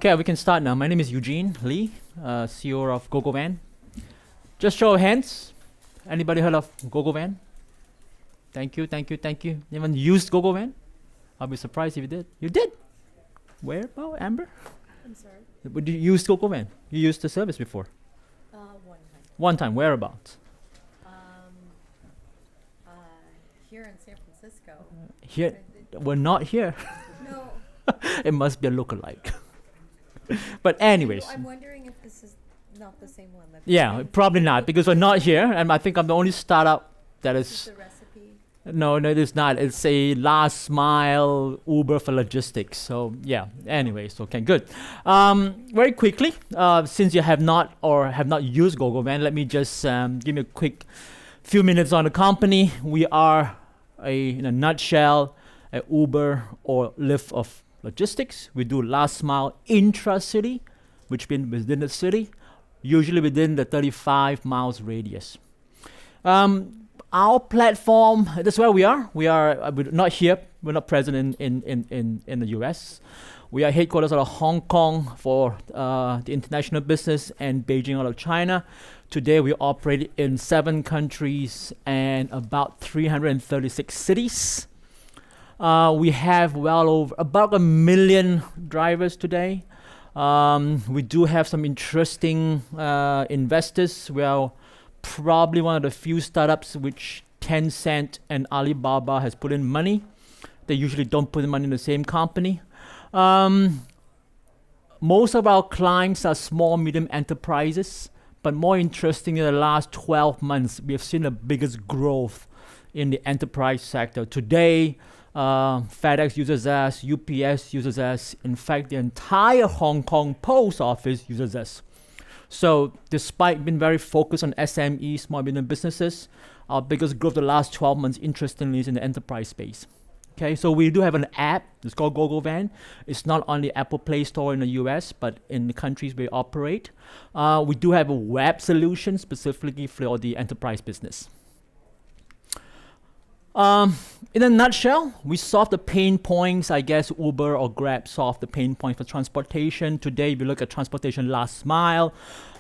Okay, we can start now. My name is Eugene Lee, CEO of Gogovan. Just show of hands. Anybody heard of Gogovan? Thank you, thank you, thank you. Anyone used Gogovan? I'll be surprised if you did. You did? Where about, Amber? I'm sorry. Would you use Gogovan? You used the service before? One time. One time, whereabouts? Here in San Francisco. Here, we're not here. No. It must be a lookalike. But anyways. I'm wondering if this is not the same one. That Yeah, probably not, because we're not here, and I think I'm the only startup that Is is... the recipe? No, it is not. It's a last mile Uber for logistics. So yeah, anyways, okay, good. Very quickly, since you have not used Gogovan, let me just give you a quick few minutes on the company. We are, in a nutshell, a Uber or Lyft of logistics. We do last mile intra-city, which means within the city, usually within the 35 miles radius. Our platform, that's where we are. We're not here. We're not present in the US. We are headquarters out of Hong Kong for the international business and Beijing out of China. Today we operate in 7 countries and about 336 cities. We have well over about 1 million drivers today. We do have some interesting investors. We are probably one of the few startups which Tencent and Alibaba has put in money. They usually don't put money in the same company. Most of our clients are small, medium enterprises, but more interesting, in the last 12 months, we have seen the biggest growth in the enterprise sector. Today, FedEx uses us, UPS uses us. In fact, the entire Hong Kong post office uses us. So despite being very focused on SME, small medium businesses, our biggest growth the last 12 months, interestingly, is in the enterprise space. Okay, so we do have an app. It's called Gogovan. It's not on the Apple Play Store in the US, but in the countries we operate. We do have a web solution specifically for the enterprise business. In a nutshell, we solve the pain points. I guess Uber or Grab solve the pain point for transportation. Today, we look at transportation last mile.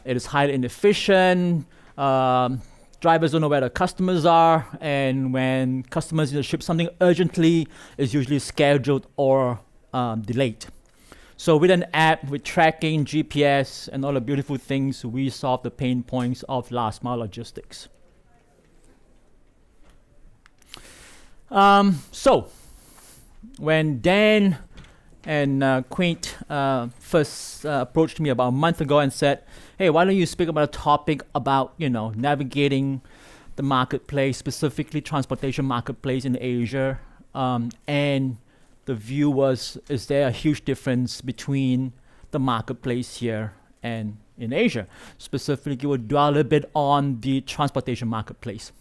It is highly inefficient. Drivers don't know where the customers are, and when customers need to ship something urgently, it's usually scheduled or delayed. So with an app, with tracking, GPS, and all the beautiful things, we solve the pain points of last mile logistics. So, when Dan and Quint first approached me about a month ago and said, hey, why don't you speak about a topic about, navigating the marketplace, specifically transportation marketplace in Asia. And the view was, is there a huge difference between the marketplace here and in Asia? Specifically, we'll dwell a little bit on the transportation marketplace.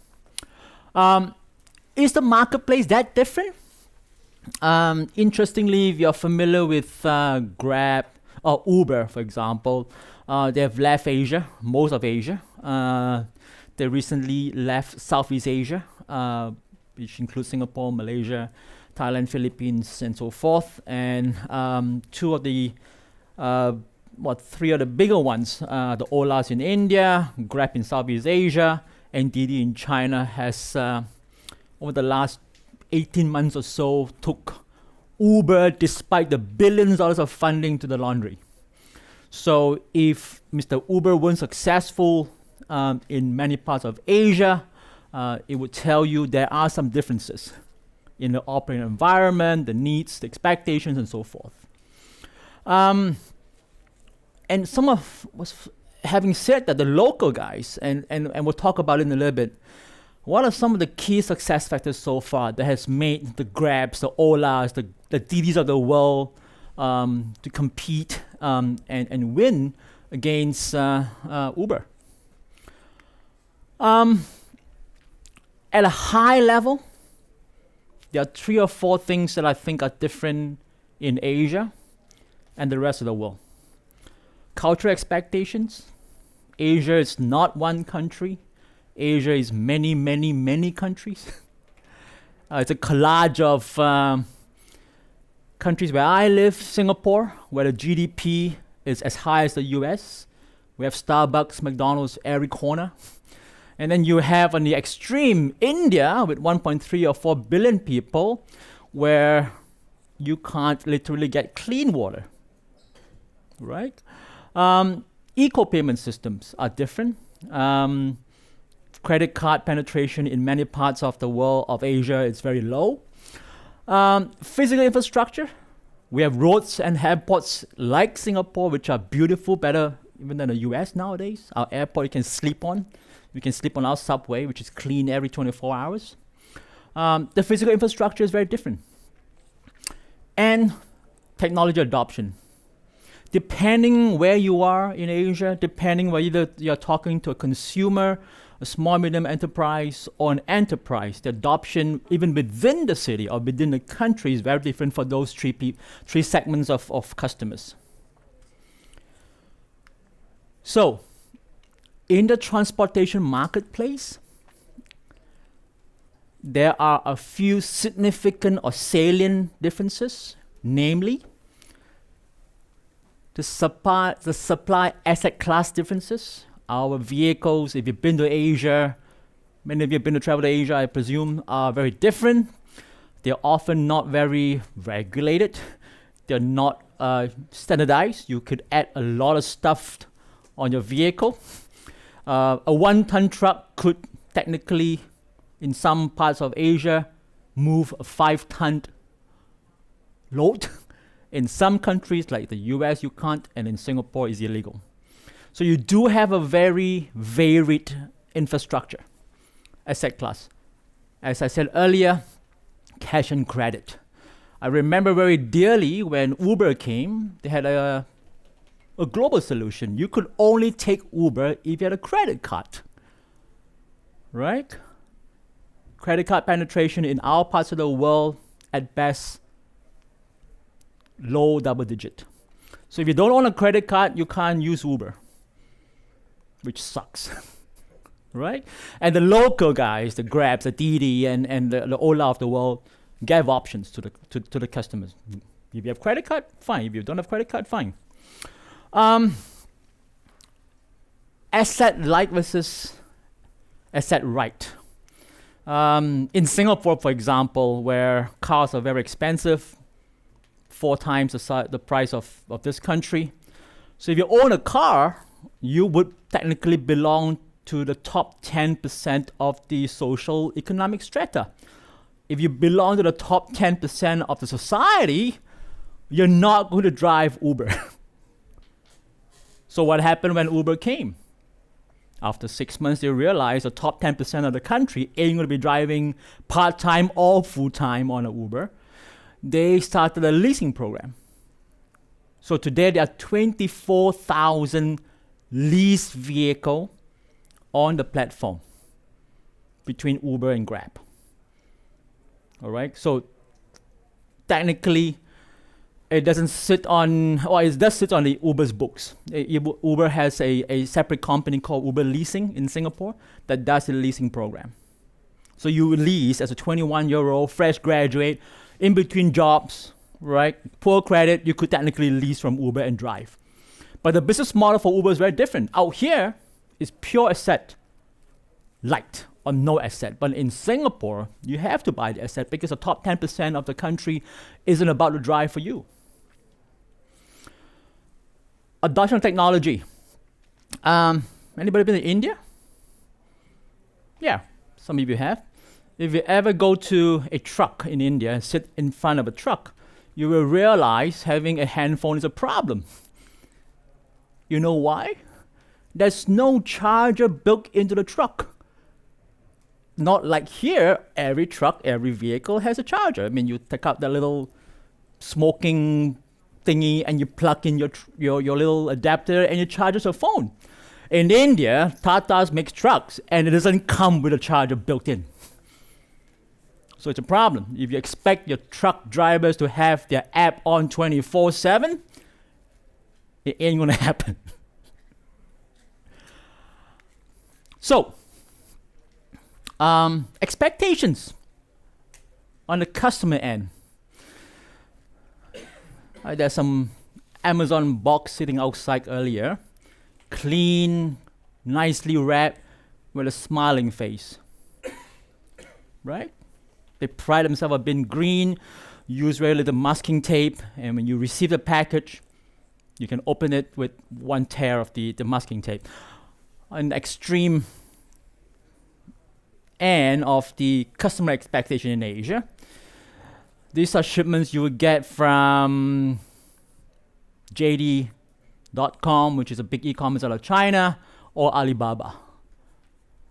Is the marketplace that different? Interestingly, if you're familiar with Grab or Uber, for example, they have left Asia, most of Asia. They recently left Southeast Asia, which includes Singapore, Malaysia, Thailand, Philippines, and so forth. And three of the bigger ones, the Olas in India, Grab in Southeast Asia, and Didi in China has over the last 18 months or so took Uber despite the billions of dollars of funding to the laundry. So if Mr. Uber weren't successful in many parts of Asia, it would tell you there are some differences in the operating environment, the needs, the expectations, and so forth. And some of was having said that, the local guys, and we'll talk about it in a little bit, what are some of the key success factors so far that has made the Grabs, the Olas, the Didis of the world to compete and win against Uber? At a high level, there are 3 or 4 things that I think are different in Asia and the rest of the world. Cultural expectations. Asia is not one country. Asia is many, many, many countries. It's a collage of countries where I live, Singapore, where the GDP is as high as the US. We have Starbucks, McDonald's every corner. And then you have on the extreme India with 1.3 or 4 billion people, where you can't literally get clean water, right? Eco-payment systems are different. Credit card penetration in many parts of the world, of Asia, is very low. Physical infrastructure, we have roads and airports like Singapore, which are beautiful, better even than the US nowadays. Our airport you can sleep on. You can sleep on our subway, which is clean every 24 hours. The physical infrastructure is very different. And technology adoption. Depending where you are in Asia, depending whether you're talking to a consumer, a small medium enterprise, or an enterprise, the adoption even within the city or within the country is very different for those three segments of customers. So, in the transportation marketplace, there are a few significant or salient differences, namely the supply asset class differences. Our vehicles, if you've been to Asia, many of you have been to travel to Asia, I presume, are very different. They're often not very regulated. They're not standardized. You could add a lot of stuff on your vehicle. A 1-ton truck could technically, in some parts of Asia, move a 5-ton load. In some countries, like the US, you can't, and in Singapore, it's illegal. So you do have a very varied infrastructure, asset class. As I said earlier, cash and credit. I remember very dearly when Uber came, they had a global solution. You could only take Uber if you had a credit card, right? Credit card penetration in our parts of the world, at best, low double digit. So if you don't own a credit card, you can't use Uber, which sucks, right? And the local guys, the Grabs, the Didi, and the Ola of the world, gave options to the customers. If you have credit card, fine. If you don't have credit card, fine. Asset light versus asset right. In Singapore, for example, where cars are very expensive, 4 times the price of this country. So if you own a car, you would technically belong to the top 10% of the social economic strata. If you belong to the top 10% of the society, you're not going to drive Uber. So what happened when Uber came? After 6 months, they realized the top 10% of the country ain't going to be driving part-time or full-time on an Uber. They started a leasing program. So today there are 24,000 leased vehicles on the platform between Uber and Grab. All right, so technically it doesn't sit on, or it does sit on the Uber's books. Uber has a separate company called Uber Leasing in Singapore that does the leasing program. So you lease as a 21-year-old fresh graduate in between jobs, right? Poor credit, you could technically lease from Uber and drive. But the business model for Uber is very different. Out here, it's pure asset light or no asset. But in Singapore, you have to buy the asset because the top 10% of the country isn't about to drive for you. Adoption of technology. Anybody been to India? Yeah, some of you have. If you ever go to a truck in India and sit in front of a truck, you will realize having a handphone is a problem. You know why? There's no charger built into the truck. Not like here, every truck, every vehicle has a charger. I mean, you take out the little smoking thingy and you plug in your little adapter and you charge your phone. In India, Tata's makes trucks and it doesn't come with a charger built in. So it's a problem. If you expect your truck drivers to have their app on 24/7, it ain't gonna happen. So, expectations on the customer end. There's some Amazon box sitting outside earlier, clean, nicely wrapped, with a smiling face. Right? They pride themselves on being green, use very little masking tape, and when you receive the package, you can open it with one tear of the masking tape. An extreme end of the customer expectation in Asia. These are shipments you would get from JD.com, which is a big e-commerce out of China, or Alibaba.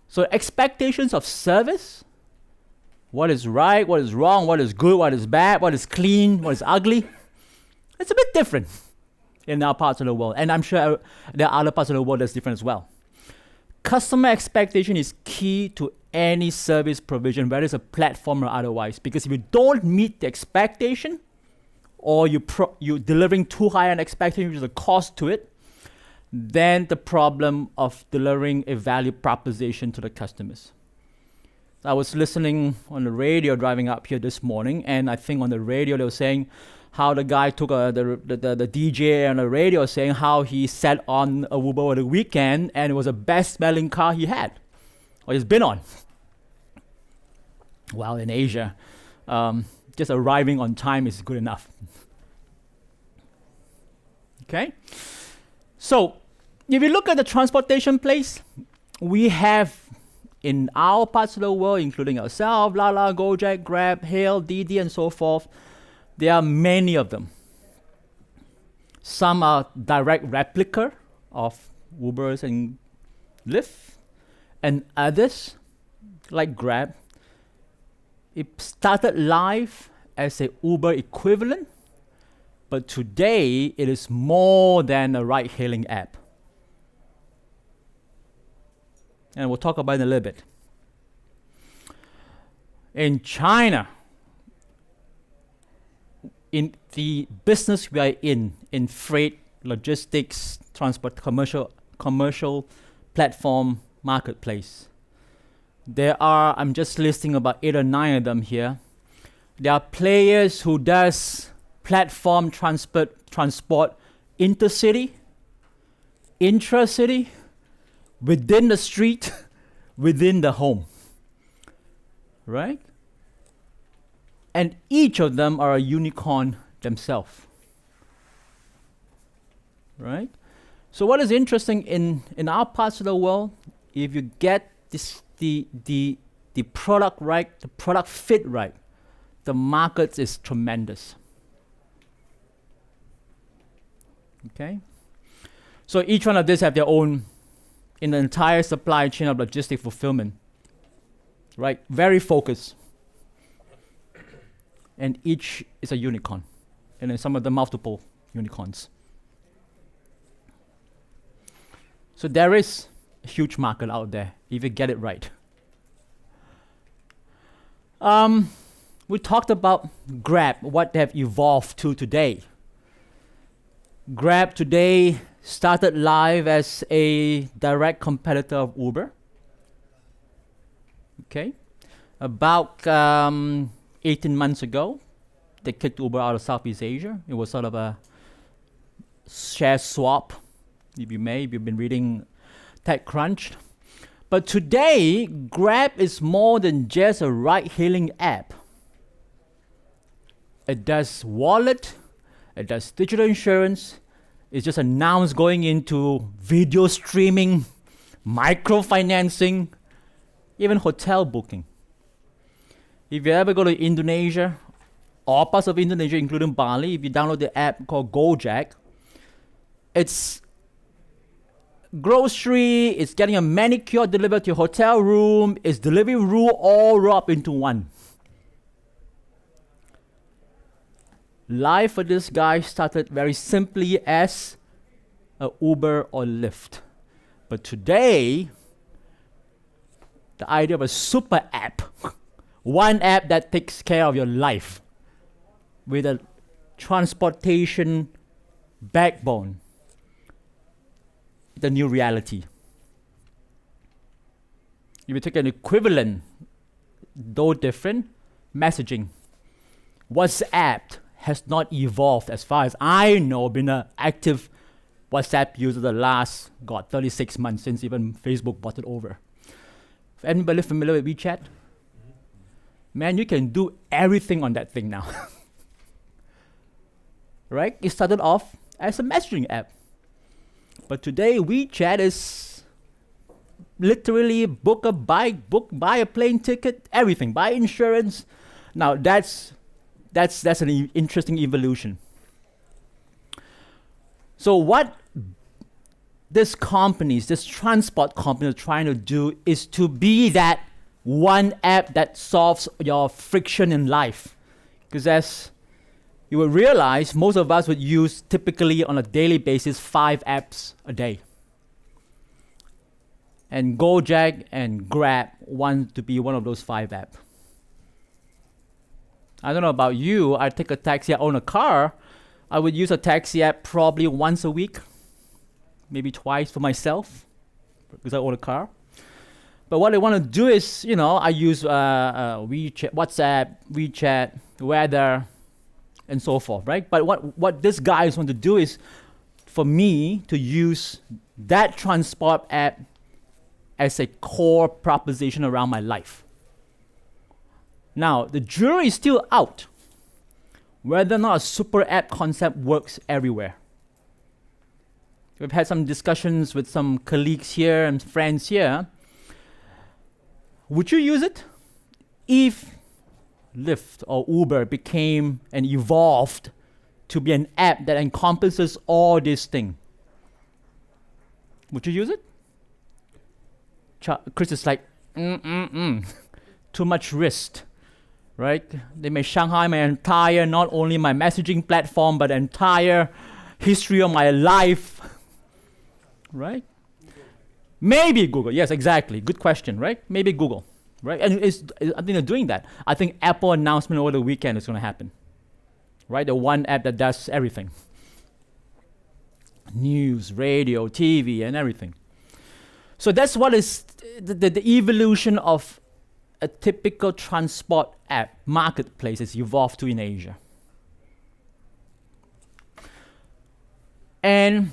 So expectations of service, what is right, what is wrong, what is good, what is bad, what is clean, what is ugly, it's a bit different in our parts of the world. And I'm sure there are other parts of the world that's different as well. Customer expectation is key to any service provision, whether it's a platform or otherwise. Because if you don't meet the expectation, or you're delivering too high an expectation, which is a cost to it, then the problem of delivering a value proposition to the customers. I was listening on the radio driving up here this morning, and I think on the radio they were saying how the guy took the DJ on the radio saying how he sat on a Uber over the weekend and it was the best smelling car he had, or he's been on. Well, in Asia, just arriving on time is good enough. Okay? So, if you look at the transportation place, we have in our parts of the world, including ourselves, Lala, Gojek, Grab, Hail, Didi, and so forth, there are many of them. Some are direct replica of Ubers and Lyft, and others, like Grab, it started live as a Uber equivalent, but today it is more than a ride-hailing app. And we'll talk about it in a little bit. In China, in the business we are in freight, logistics, transport, commercial platform, marketplace, there are, I'm just listing about 8 or 9 of them here. There are players who does platform transport intercity, intra-city, within the street, within the home, right? And each of them are a unicorn themselves, right? So what is interesting in our parts of the world, if you get this, the product right, the product fit right, the market is tremendous. Okay? So each one of these have their own, in the entire supply chain of logistic fulfillment, right? Very focused. And each is a unicorn. And then some of them multiple unicorns. So there is a huge market out there if you get it right. We talked about Grab, what they have evolved to today. Grab today started live as a direct competitor of Uber. Okay. About 18 months ago, they kicked Uber out of Southeast Asia. It was sort of a share swap, if you've been reading TechCrunch. But today, Grab is more than just a ride-hailing app. It does wallet, it does digital insurance. It's just announced going into video streaming, microfinancing, even hotel booking. If you ever go to Indonesia, all parts of Indonesia, including Bali, if you download the app called Gojek, it's grocery, it's getting a manicure delivered to your hotel room, it's delivery room all rolled up into one. Life for this guy started very simply as a Uber or Lyft. But today, the idea of a super app, one app that takes care of your life with a transportation backbone, the new reality. If you take an equivalent, though different, messaging, WhatsApp has not evolved as far as I know, been an active WhatsApp user the last, 36 months since even Facebook bought it over. Anybody familiar with WeChat? Man, you can do everything on that thing now. Right? It started off as a messaging app. But today, WeChat is literally book a bike, buy a plane ticket, everything, buy insurance. Now, that's an interesting evolution. So what this transport companies are trying to do is to be that one app that solves your friction in life. Because as you will realize, most of us would use typically on a daily basis 5 apps a day. And Gojek and Grab want to be one of those 5 apps. I don't know about you, I take a taxi, I own a car, I would use a taxi app probably once a week, maybe twice for myself, because I own a car. But what I want to do is, I use WeChat, WhatsApp, WeChat, weather, and so forth, right? But what this guys want to do is for me to use that transport app as a core proposition around my life. Now, the jury is still out whether or not a super app concept works everywhere. We've had some discussions with some colleagues here and friends here. Would you use it if Lyft or Uber became and evolved to be an app that encompasses all these things? Would you use it? Chris is like, too much risk, right? They may Shanghai my entire, not only my messaging platform, but entire history of my life, right? Maybe Google, yes, exactly. Good question, right? Maybe Google, right? And I think they're doing that. I think Apple announcement over the weekend is going to happen, right? The one app that does everything. News, radio, TV, and everything. So that's what is the evolution of a typical transport app marketplace has evolved to in Asia. And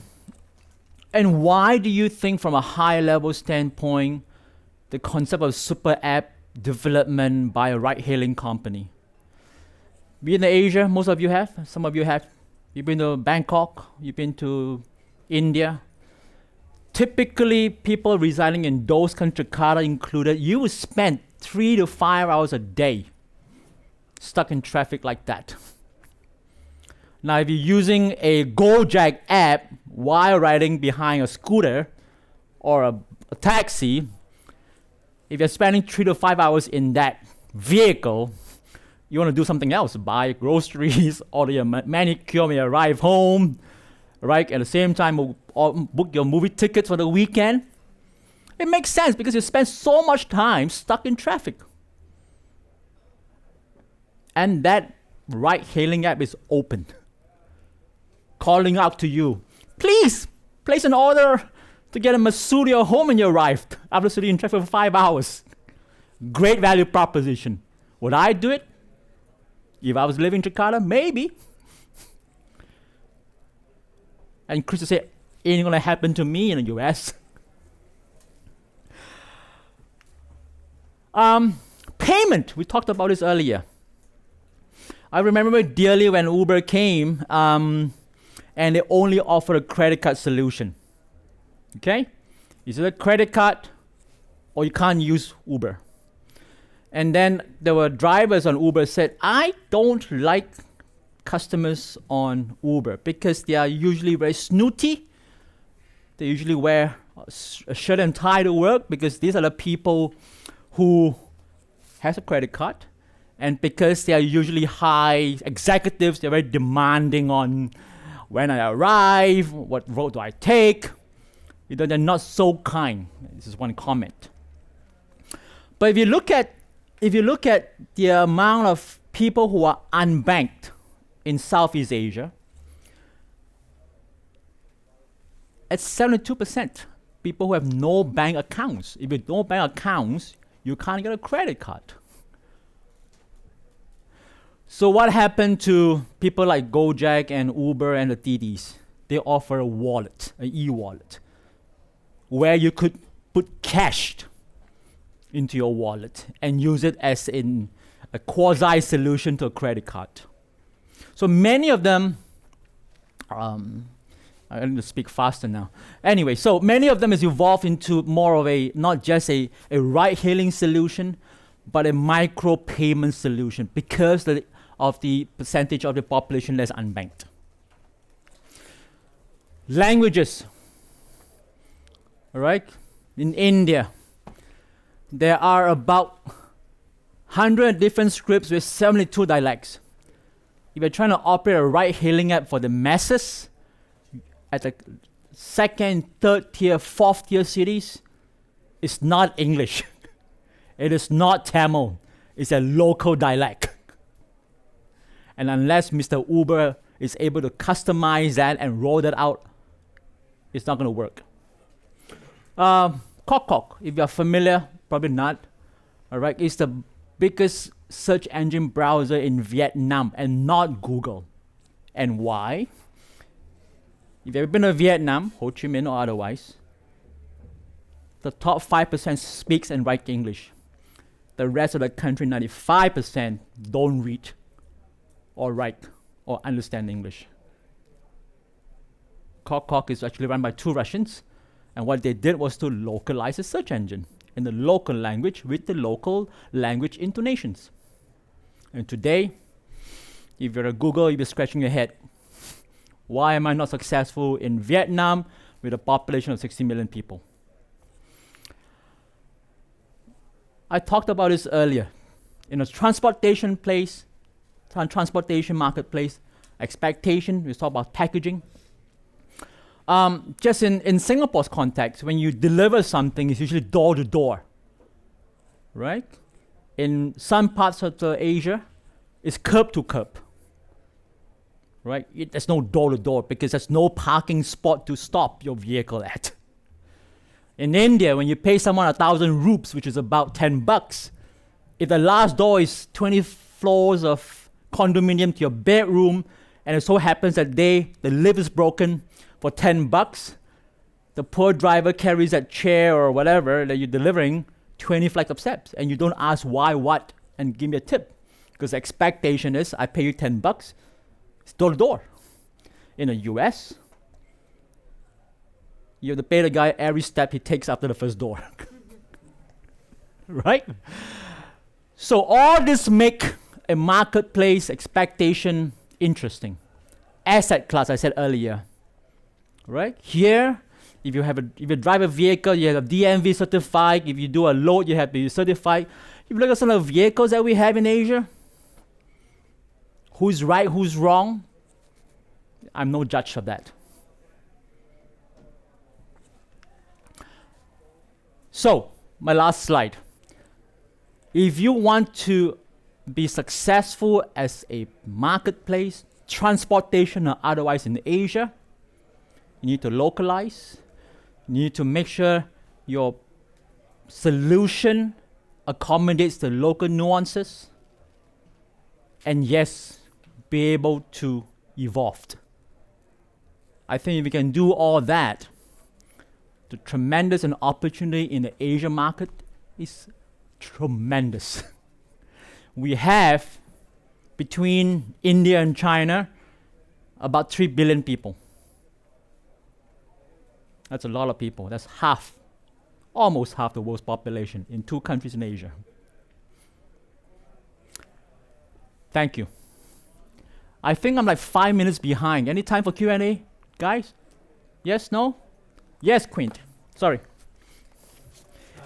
why do you think from a high level standpoint, the concept of super app development by a ride-hailing company? Been to Asia, most of you have, some of you have. You've been to Bangkok, you've been to India. Typically, people residing in those countries, Jakarta included, you would spend 3 to 5 hours a day stuck in traffic like that. Now, if you're using a Gojek app while riding behind a scooter or a taxi, if you're spending 3 to 5 hours in that vehicle, you want to do something else, buy groceries, order your manicure when you arrive home, right? At the same time, or book your movie tickets for the weekend. It makes sense because you spend so much time stuck in traffic. And that ride-hailing app is open, calling out to you, please place an order to get a masseur to your home when you arrived after sitting in traffic for 5 hours. Great value proposition. Would I do it? If I was living in Jakarta, maybe. And Chris said, ain't gonna happen to me in the US. Payment, we talked about this earlier. I remember dearly when Uber came and they only offered a credit card solution. Okay? Is it a credit card or you can't use Uber? And then there were drivers on Uber said, I don't like customers on Uber because they are usually very snooty. They usually wear a shirt and tie to work because these are the people who has a credit card. And because they are usually high executives, they're very demanding on when I arrive, what road do I take. They're not so kind. This is one comment. But if you look at the amount of people who are unbanked in Southeast Asia, it's 72% people who have no bank accounts. If you have no bank accounts, you can't get a credit card. So what happened to people like Gojek and Uber and the TDs? They offer a wallet, an e-wallet, where you could put cash into your wallet and use it as in a quasi solution to a credit card. So many of them, I need to speak faster now. Anyway, so many of them has evolved into more of a, not just a ride-hailing solution, but a micro-payment solution because of the percentage of the population that's unbanked. Languages. All right? In India, there are about 100 different scripts with 72 dialects. If you're trying to operate a ride-hailing app for the masses, at the second, third tier, fourth tier cities, it's not English. It is not Tamil. It's a local dialect. And unless Mr. Uber is able to customize that and roll that out, it's not going to work. Kok, if you're familiar, probably not. All right, it's the biggest search engine browser in Vietnam and not Google. And why? If you've ever been to Vietnam, Ho Chi Minh or otherwise, the top 5% speaks and write English. The rest of the country, 95%, don't read or write or understand English. Kok is actually run by 2 Russians, and what they did was to localize the search engine in the local language with the local language intonations. And today, if you're at Google, you'll be scratching your head. Why am I not successful in Vietnam with a population of 60 million people? I talked about this earlier. In a transportation marketplace, expectation, we talk about packaging. Just in Singapore's context, when you deliver something, it's usually door to door, right? In some parts of Asia, it's curb to curb, right? There's no door to door because there's no parking spot to stop your vehicle at. In India, when you pay someone 1,000 rupees, which is about $10, if the last door is 20 floors of condominium to your bedroom, and it so happens that the lift is broken for $10, the poor driver carries that chair or whatever that you're delivering 20 flights of steps, and you don't ask why, what, and give me a tip. Because the expectation is, I pay you $10, it's door to door. In the US, you have to pay the guy every step he takes after the first door. Right? So all this make a marketplace expectation interesting. Asset class, I said earlier. Right? Here, if you drive a vehicle, you have a DMV certified. If you do a load, you have to be certified. If you look at some of the vehicles that we have in Asia, who's right, who's wrong, I'm no judge of that. So, my last slide. If you want to be successful as a marketplace, transportation or otherwise in Asia, you need to localize. You need to make sure your solution accommodates the local nuances. And yes, be able to evolve. I think if we can do all that, the tremendous an opportunity in the Asia market is tremendous. We have, between India and China, about 3 billion people. That's a lot of people. That's almost half the world's population in 2 countries in Asia. Thank you. I think I'm like 5 minutes behind. Any time for Q&A, guys? Yes, no? Yes, Quint. Sorry.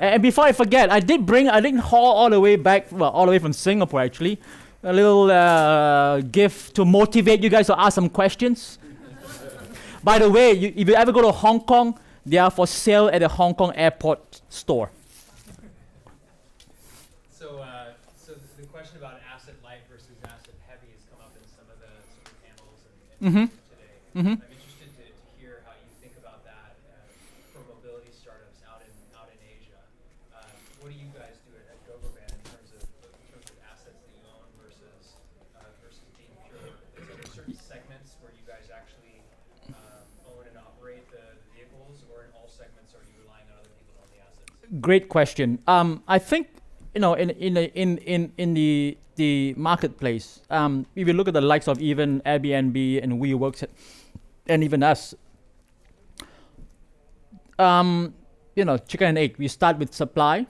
And before I forget, I didn't haul all the way back, well, all the way from Singapore actually. A little gift to motivate you guys to ask some questions. By the way, if you ever go to Hong Kong, they are for sale at the Hong Kong airport store. So the question about asset light versus asset heavy has come up in some of the panels Mm-hmm. today. Mm-hmm. I'm interested to hear how you think about that for mobility startups out in Asia. What do you guys do at Gogovan in terms of assets that you own versus Great question. I think in the marketplace, if you look at the likes of even Airbnb and WeWorks, and even us, chicken and egg. We start with supply,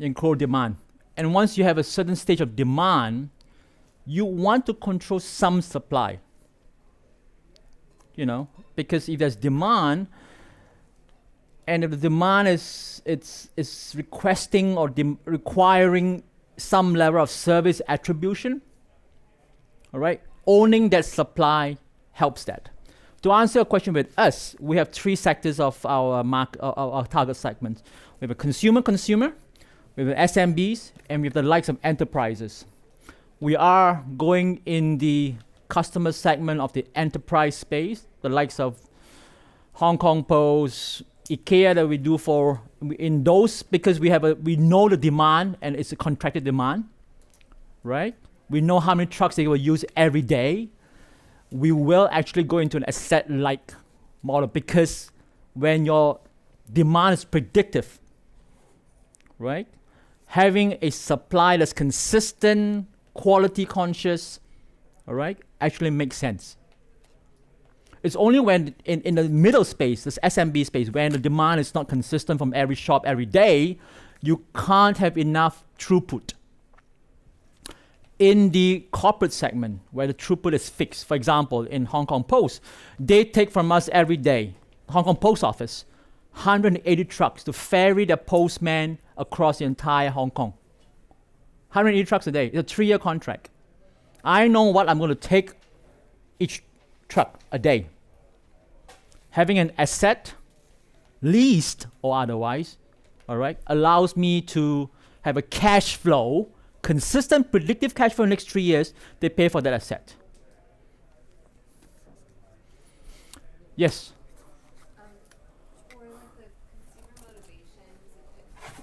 include demand, and once you have a certain stage of demand, you want to control some supply. Because if there's demand, and if the demand is requesting or requiring some level of service attribution, all right, owning that supply helps that. To answer your question with us, we have three sectors of our our target segments. We have a consumer, we have SMBs, and we have the likes of enterprises. We are going in the customer segment of the enterprise space, the likes of Hong Kong Post, IKEA that we do for in those, because we know the demand and it's a contracted demand, right? We know how many trucks they will use every day. We will actually go into an asset-like model, because when your demand is predictive, right? Having a supply that's consistent, quality conscious, all right, actually makes sense. It's only when in the middle space, this SMB space, when the demand is not consistent from every shop every day, you can't have enough throughput. In the corporate segment, where the throughput is fixed, for example, in Hong Kong Post, they take from us every day, Hong Kong Post Office, 180 trucks to ferry the postman across the entire Hong Kong. 180 trucks a day. It's a 3-year contract. I know what I'm going to take each truck a day. Having an asset, leased or otherwise, all right, allows me to have a cash flow, consistent, predictive cash flow in the next 3 years. They pay for that asset. Yes? For like the consumer motivations,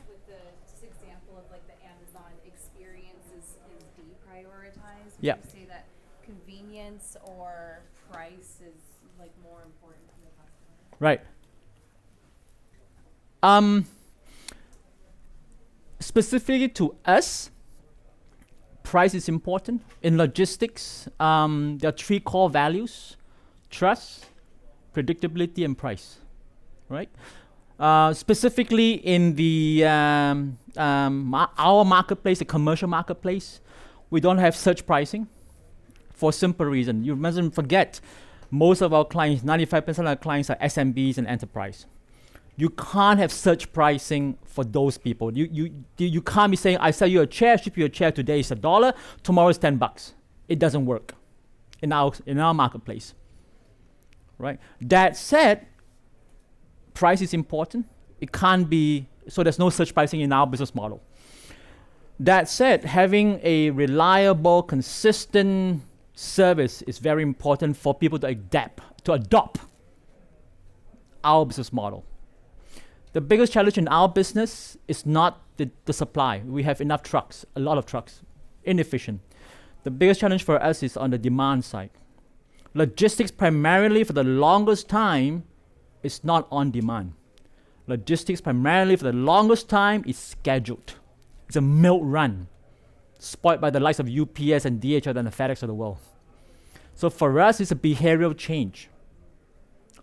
with the just example of like the Amazon experience is deprioritized. Would Yeah. you say that convenience or price is like more important to the customer? Right. Specifically to us, price is important. In logistics, there are 3 core values: trust, predictability, and price. Right? Specifically in the our marketplace, the commercial marketplace, we don't have surge pricing for a simple reason. You mustn't forget, most of our clients, 95% of our clients are SMBs and enterprise. You can't have surge pricing for those people. You can't be saying, I sell you a chair, ship you a chair, today is $1, tomorrow is $10. It doesn't work in our marketplace, right? That said, price is important. It can't be, so there's no surge pricing in our business model. That said, having a reliable, consistent service is very important for people to adopt our business model. The biggest challenge in our business is not the supply. We have enough trucks, a lot of trucks, inefficient. The biggest challenge for us is on the demand side. Logistics primarily for the longest time is not on demand. Logistics primarily for the longest time is scheduled. It's a milk run, spoiled by the likes of UPS and DHL and the FedEx of the world. So for us, it's a behavioral change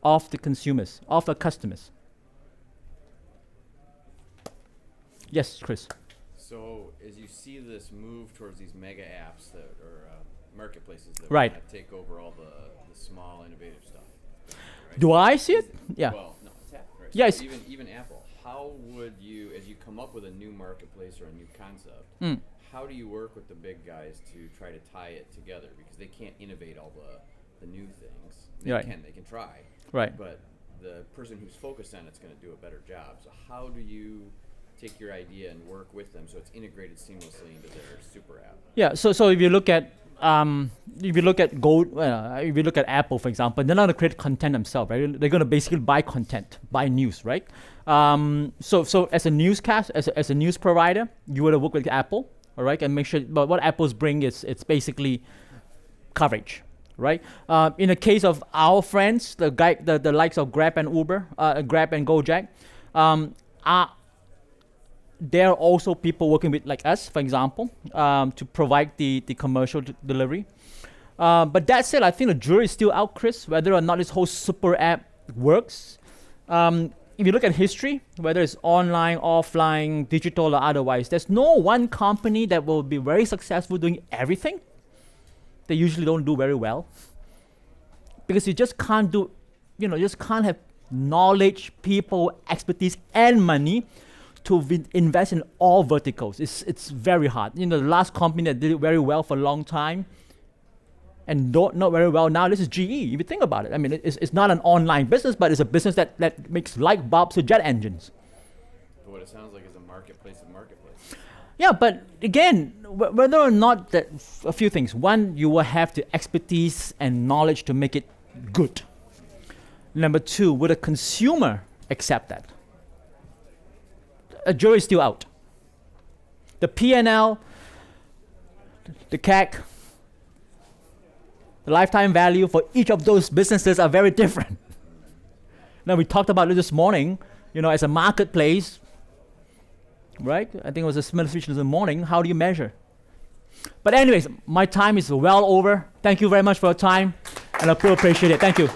of the consumers, of the customers. Yes, Chris. So as you see this move towards these mega apps that are marketplaces that Right. want to take over all the small innovative stuff. Right? Do I see it? Yeah. Well, no, it's happening. Right? Yes. So even Apple, how would you, as you come up with a new marketplace or a new concept, how do you work with the big guys to try to tie it together? Because they can't innovate all the new things. They Right. they can try. Right. But the person who's focused on it's going to do a better job. So how do you take your idea and work with them so it's integrated seamlessly into their super app? Yeah. So if you look at if you look at Apple, for example, they're not going to create content themselves, right? They're going to basically buy content, buy news, right? So as a newscast, as a news provider, you would work with Apple, all right, and make sure. But what Apple's bring is it's basically coverage, right? In the case of our friends, the likes of Grab and Uber, Grab and Gojek, there are also people working with like us, for example, to provide the commercial delivery. But that said, I think the jury is still out, Chris, whether or not this whole super app works. If you look at history, whether it's online, offline, digital, or otherwise, there's no one company that will be very successful doing everything. They usually don't do very well. Because you just can't do, you just can't have knowledge, people, expertise, and money to invest in all verticals. It's very hard. The last company that did it very well for a long time and not very well now, this is GE. If you think about it, I mean, it's not an online business, but it's a business that makes light bulbs to jet engines. What it sounds like is a marketplace of marketplace. Yeah, but again, whether or not that, a few things. One, you will have the expertise and knowledge to make it good. Number two, would a consumer accept that? A jury is still out. The P&L, the CAC, the lifetime value for each of those businesses are very different. Now, we talked about it this morning, as a marketplace, right? I think it was a similar situation this morning. How do you measure? But anyways, my time is well over. Thank you very much for your time, and I appreciate it. Thank you.